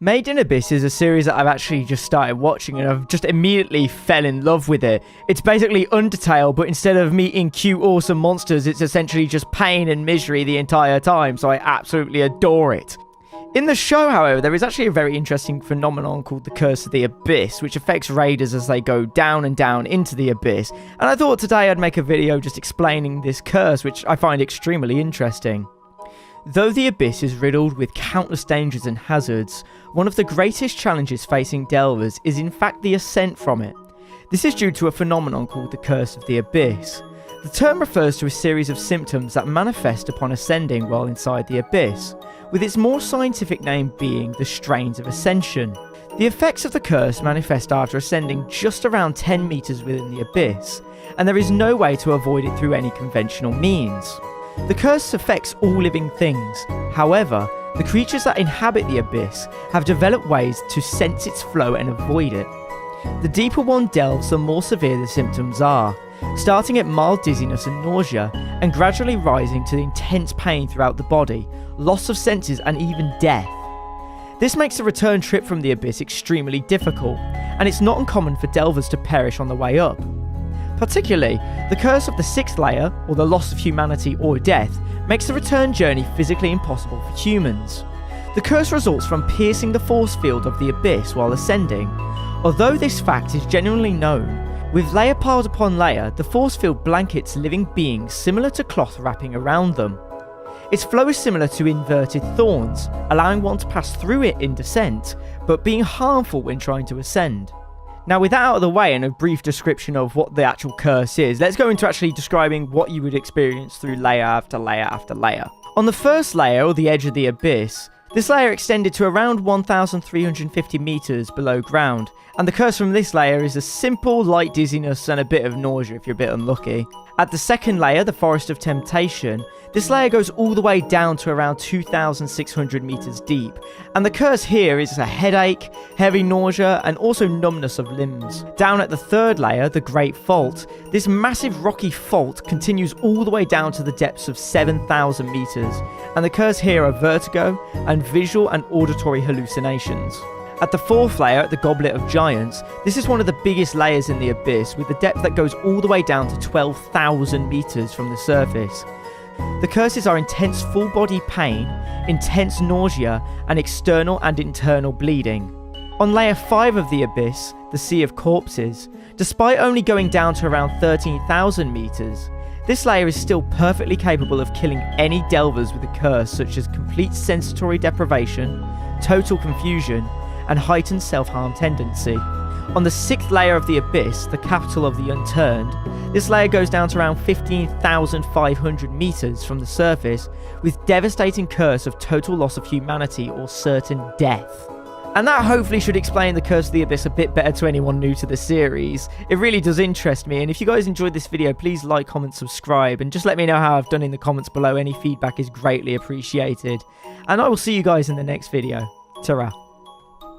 Made in Abyss is a series that I've actually just started watching and I've just immediately fell in love with it. It's basically Undertale, but instead of meeting cute, awesome monsters, it's essentially just pain and misery the entire time, so I absolutely adore it. In the show, however, there is actually a very interesting phenomenon called the Curse of the Abyss, which affects raiders as they go down and down into the Abyss, and I thought today I'd make a video just explaining this curse, which I find extremely interesting. Though the Abyss is riddled with countless dangers and hazards, one of the greatest challenges facing delvers is in fact the ascent from it. This is due to a phenomenon called the Curse of the Abyss. The term refers to a series of symptoms that manifest upon ascending while inside the Abyss, with its more scientific name being the Strains of Ascension. The effects of the curse manifest after ascending just around 10 meters within the Abyss, and there is no way to avoid it through any conventional means. The curse affects all living things. However, the creatures that inhabit the Abyss have developed ways to sense its flow and avoid it. The deeper one delves, the more severe the symptoms are, starting at mild dizziness and nausea, and gradually rising to intense pain throughout the body, loss of senses, and even death. This makes the return trip from the Abyss extremely difficult, and it's not uncommon for delvers to perish on the way up. Particularly, the curse of the 6th layer, or the loss of humanity or death, makes the return journey physically impossible for humans. The curse results from piercing the force field of the Abyss while ascending. Although this fact is genuinely known, with layer piled upon layer, the force field blankets living beings similar to cloth wrapping around them. Its flow is similar to inverted thorns, allowing one to pass through it in descent, but being harmful when trying to ascend. Now, with that out of the way and a brief description of what the actual curse is, let's go into actually describing what you would experience through layer after layer after layer. On the first layer, or the edge of the Abyss, this layer extended to around 1,350 meters below ground, and the curse from this layer is a simple light dizziness and a bit of nausea if you're a bit unlucky. At the second layer, the Forest of Temptation, this layer goes all the way down to around 2,600 meters deep, and the curse here is a headache, heavy nausea, and also numbness of limbs. Down at the third layer, the Great Fault, this massive rocky fault continues all the way down to the depths of 7,000 meters, and the curse here are vertigo and visual and auditory hallucinations. At the fourth layer, the Goblet of Giants, this is one of the biggest layers in the Abyss, with a depth that goes all the way down to 12,000 meters from the surface. The curses are intense full body pain, intense nausea, and external and internal bleeding. On layer 5 of the Abyss, the Sea of Corpses, despite only going down to around 13,000 meters, this layer is still perfectly capable of killing any delvers with a curse such as complete sensory deprivation, total confusion, and heightened self-harm tendency. On the 6th layer of the Abyss, the capital of the Unturned, this layer goes down to around 15,500 meters from the surface, with devastating curse of total loss of humanity or certain death. And that hopefully should explain the Curse of the Abyss a bit better to anyone new to the series. It really does interest me, and if you guys enjoyed this video, please like, comment, subscribe, and just let me know how I've done in the comments below. Any feedback is greatly appreciated. And I will see you guys in the next video. Ta-ra.